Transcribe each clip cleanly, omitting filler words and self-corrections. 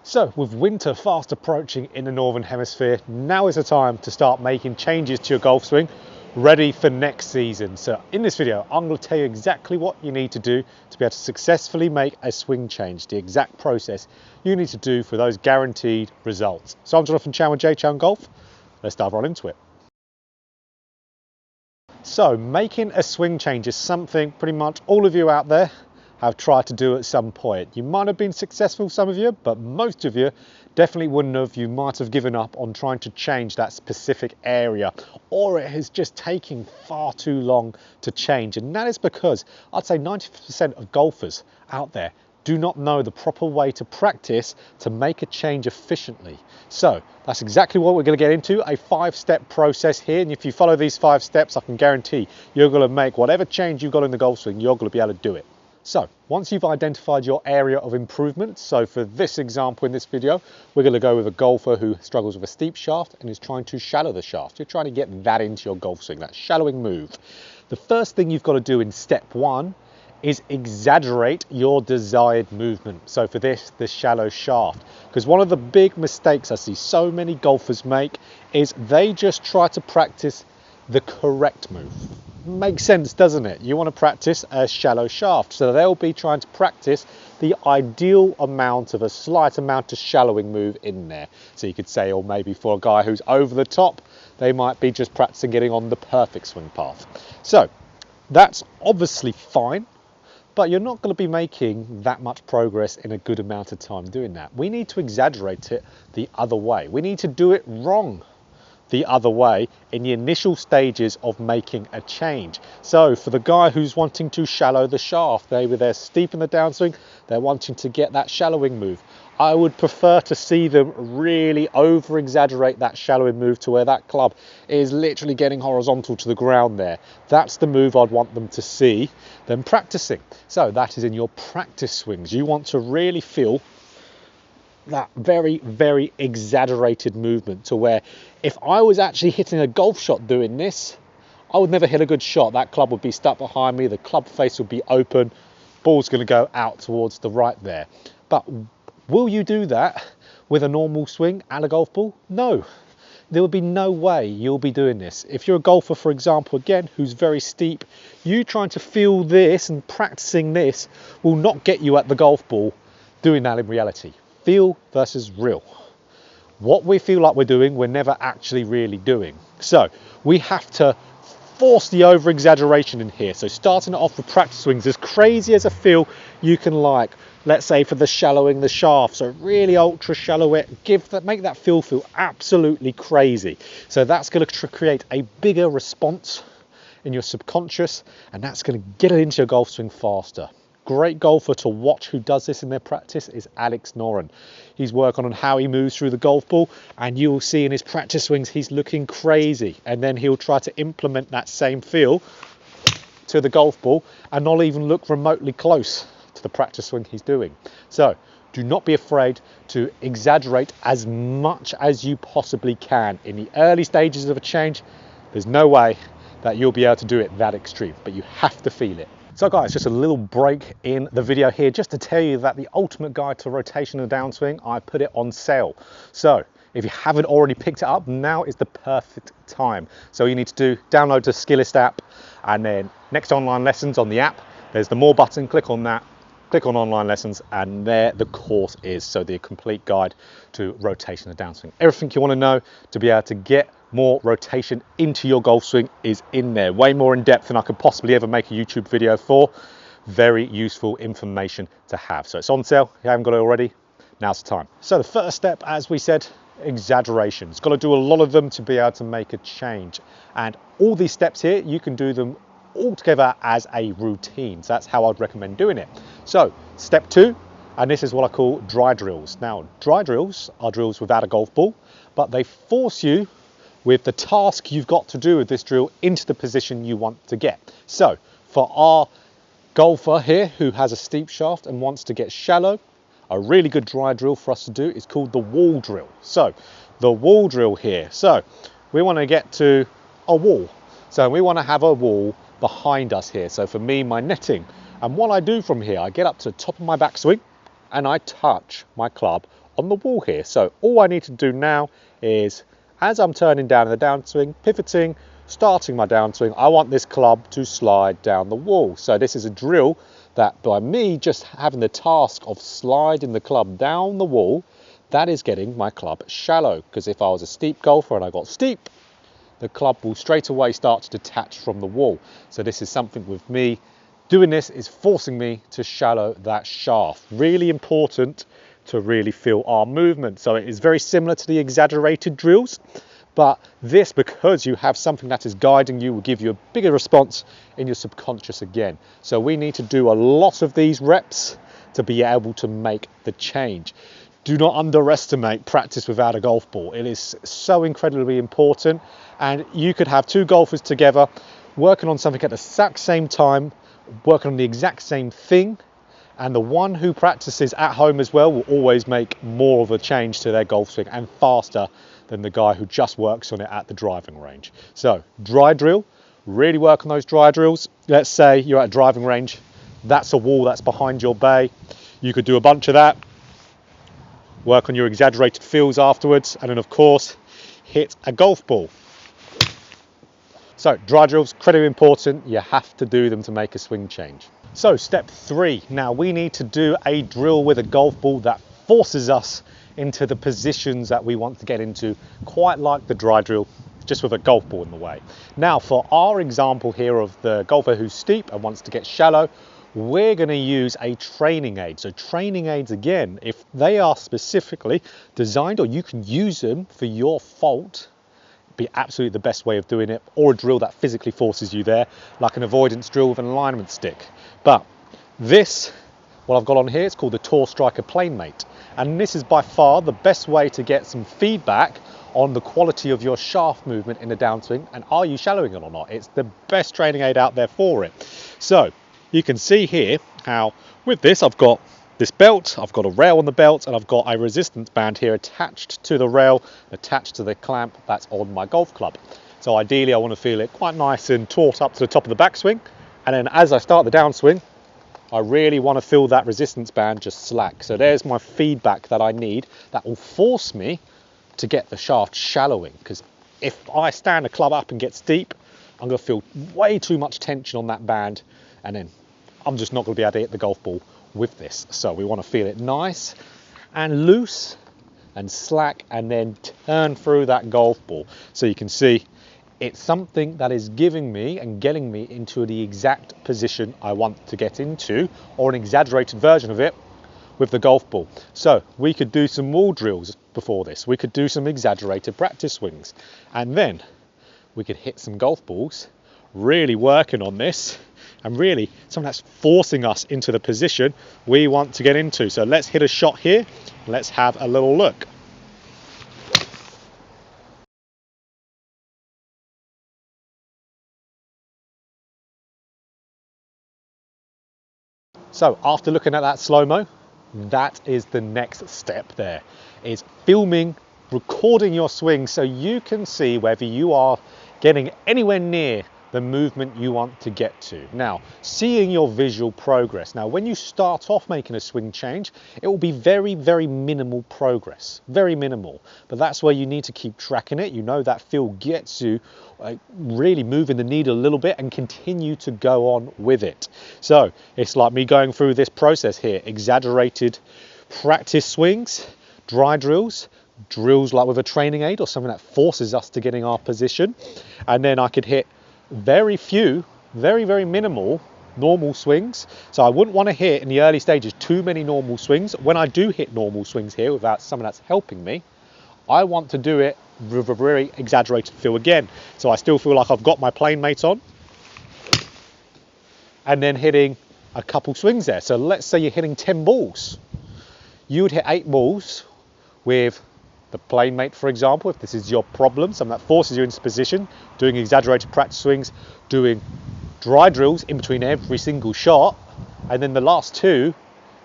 So with winter fast approaching in the Northern Hemisphere, now is the time to start making changes to your golf swing, ready for next season. So in this video, I'm going to tell you exactly what you need to do to be able to successfully make a swing change, the exact process you need to do for those guaranteed results. So I'm Jonathan Chow with JChownGolf. Let's dive right into it. So making a swing change is something pretty much all of you out there have tried to do at some point. You might have been successful, some of you, but most of you definitely wouldn't have. You might have given up on trying to change that specific area, or it has just taken far too long to change. And that is because I'd say 90% of golfers out there do not know the proper way to practice to make a change efficiently. So that's exactly what we're going to get into, a 5-step process here. And if you follow these 5 steps, I can guarantee you're going to make whatever change you've got in the golf swing, you're going to be able to do it. So once you've identified your area of improvement, so for this example in this video, we're going to go with a golfer who struggles with a steep shaft and is trying to shallow the shaft. You're trying to get that into your golf swing, that shallowing move. The first thing you've got to do in step 1 is exaggerate your desired movement. So for this, the shallow shaft, because one of the big mistakes I see so many golfers make is they just try to practice the correct move. Makes sense, doesn't it? You want to practice a shallow shaft, so they'll be trying to practice the ideal amount of a slight amount of shallowing move in there. So you could say, or maybe for a guy who's over the top, they might be just practicing getting on the perfect swing path. So that's obviously fine, but you're not going to be making that much progress in a good amount of time doing that. We need to exaggerate it the other way. We need to do it wrong the other way in the initial stages of making a change. So for the guy who's wanting to shallow the shaft, maybe they're steep in the downswing, they're wanting to get that shallowing move, I would prefer to see them really over exaggerate that shallowing move to where that club is literally getting horizontal to the ground there. That's the move I'd want them to see them practicing. So that is in your practice swings. You want to really feel that very, very exaggerated movement to where if I was actually hitting a golf shot doing this, I would never hit a good shot. That club would be stuck behind me, the club face would be open, ball's going to go out towards the right there. But will you do that with a normal swing and a golf ball? No. There would be no way you'll be doing this. If you're a golfer, for example, again, who's very steep, you trying to feel this and practicing this will not get you at the golf ball doing that in reality. Feel versus real. What we feel like we're doing, we're never actually really doing. So we have to force the over exaggeration in here. So starting it off with practice swings, as crazy as a feel you can like, let's say for the shallowing the shaft, so really ultra shallow it, make that feel absolutely crazy. So that's going to create a bigger response in your subconscious, and that's going to get it into your golf swing faster. Great golfer to watch who does this in their practice is Alex Noren. He's working on how he moves through the golf ball, and you'll see in his practice swings he's looking crazy, and then he'll try to implement that same feel to the golf ball and not even look remotely close to the practice swing he's doing. So do not be afraid to exaggerate as much as you possibly can. In the early stages of a change, there's no way that you'll be able to do it that extreme, but you have to feel it. So guys, just a little break in the video here just to tell you that the ultimate guide to rotation of the downswing, I put it on sale. So if you haven't already picked it up, now is the perfect time. So all you need to do, download the SKILLEST app, and then next online lessons on the app, there's the more button, click on that, click on online lessons, and there the course is. So the complete guide to rotation of the downswing. Everything you want to know to be able to get more rotation into your golf swing is in there. Way more in depth than I could possibly ever make a YouTube video for. Very useful information to have. So it's on sale. If you haven't got it already, now's the time. So the first step, as we said, exaggeration. It's got to do a lot of them to be able to make a change. And all these steps here, you can do them all together as a routine. So that's how I'd recommend doing it. So step 2, and this is what I call dry drills. Now, dry drills are drills without a golf ball, but they force you with the task you've got to do with this drill into the position you want to get. So for our golfer here who has a steep shaft and wants to get shallow, a really good dry drill for us to do is called the wall drill. So the wall drill here. So we want to get to a wall. So we want to have a wall behind us here. So for me, my netting. And what I do from here, I get up to the top of my backswing and I touch my club on the wall here. So all I need to do now is, as I'm turning down in the downswing, pivoting, starting my downswing, I want this club to slide down the wall. So this is a drill that by me just having the task of sliding the club down the wall, that is getting my club shallow. Because if I was a steep golfer and I got steep, the club will straight away start to detach from the wall. So this is something with me doing this is forcing me to shallow that shaft. Really important to really feel our movement. So it is very similar to the exaggerated drills, but this, because you have something that is guiding you, will give you a bigger response in your subconscious again. So we need to do a lot of these reps to be able to make the change. Do not underestimate practice without a golf ball. It is so incredibly important, and you could have two golfers together working on something at the exact same time, working on the exact same thing, and the one who practices at home as well will always make more of a change to their golf swing and faster than the guy who just works on it at the driving range. So dry drill, really work on those dry drills. Let's say you're at a driving range, that's a wall that's behind your bay. You could do a bunch of that, work on your exaggerated feels afterwards, and then of course hit a golf ball. So dry drills, incredibly important. You have to do them to make a swing change. So step 3, now we need to do a drill with a golf ball that forces us into the positions that we want to get into, quite like the dry drill, just with a golf ball in the way. Now for our example here of the golfer who's steep and wants to get shallow, we're going to use a training aid. So training aids, again, if they are specifically designed, or you can use them for your fault, be absolutely the best way of doing it, or a drill that physically forces you there, like an avoidance drill with an alignment stick. But this, what I've got on here, it's called the Tour Striker Planemate, and this is by far the best way to get some feedback on the quality of your shaft movement in the downswing, and are you shallowing it or not. It's the best training aid out there for it. So you can see here how with this I've got this belt, I've got a rail on the belt, and I've got a resistance band here attached to the rail, attached to the clamp that's on my golf club. So ideally I want to feel it quite nice and taut up to the top of the backswing, and then as I start the downswing, I really want to feel that resistance band just slack. So there's my feedback that I need, that will force me to get the shaft shallowing, because if I stand the club up and get steep, I'm going to feel way too much tension on that band, and then I'm just not going to be able to hit the golf ball with this. So we want to feel it nice and loose and slack, and then turn through that golf ball. So you can see it's something that is giving me and getting me into the exact position I want to get into, or an exaggerated version of it with the golf ball. So we could do some wall drills before this, we could do some exaggerated practice swings, and then we could hit some golf balls, really working on this, and really something that's forcing us into the position we want to get into. So let's hit a shot here, let's have a little look. So after looking at that slow-mo, that is the next step there, is filming, recording your swing so you can see whether you are getting anywhere near the movement you want to get to. Now, seeing your visual progress. Now, when you start off making a swing change, it will be very, very minimal progress, very minimal. But that's where you need to keep tracking it. You know that feel gets you really moving the needle a little bit, and continue to go on with it. So it's like me going through this process here, exaggerated practice swings, dry drills, drills like with a training aid or something that forces us to get in our position. And then I could hit very few, very, very minimal normal swings. So I wouldn't want to hit in the early stages too many normal swings. When I do hit normal swings here without someone that's helping me, I want to do it with a very exaggerated feel again. So I still feel like I've got my plane mate on, and then hitting a couple swings there. So let's say you're hitting 10 balls. You would hit 8 balls with the plane mate, for example, if this is your problem, something that forces you into position, doing exaggerated practice swings, doing dry drills in between every single shot, and then the last 2,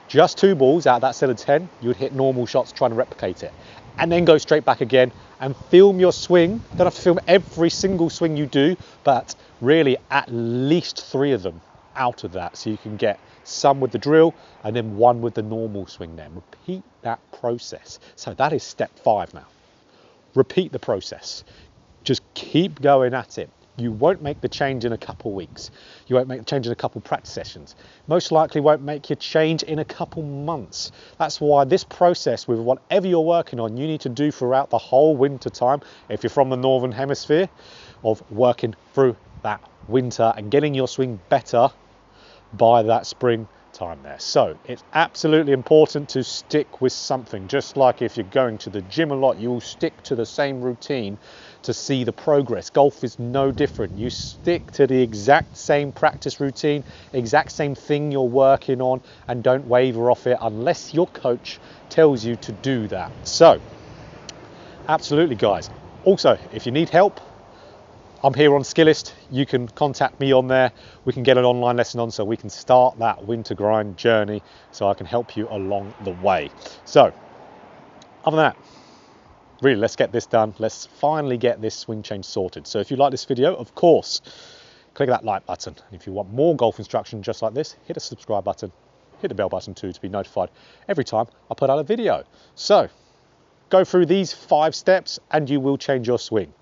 just 2 balls out of that set of 10, you would hit normal shots trying to replicate it, and then go straight back again and film your swing. Don't have to film every single swing you do, but really at least 3 of them out of that, so you can get some with the drill and then one with the normal swing. Then repeat that process. So that is step 5 now. Repeat the process. Just keep going at it. You won't make the change in a couple weeks. You won't make the change in a couple practice sessions. Most likely won't make your change in a couple months. That's why this process with whatever you're working on, you need to do throughout the whole winter time, if you're from the Northern Hemisphere, of working through that winter and getting your swing better by that spring time there. So it's absolutely important to stick with something. Just like if you're going to the gym a lot, you'll stick to the same routine to see the progress. Golf is no different. You stick to the exact same practice routine, exact same thing you're working on, and don't waver off it unless your coach tells you to do that. So absolutely, guys. Also, if you need help, I'm here on SKILLEST. You can contact me on there. We can get an online lesson on, so we can start that winter grind journey, so I can help you along the way. So other than that, really, let's get this done. Let's finally get this swing change sorted. So if you like this video, of course, click that like button. And if you want more golf instruction just like this, hit the subscribe button, hit the bell button too to be notified every time I put out a video. So go through these 5 steps and you will change your swing.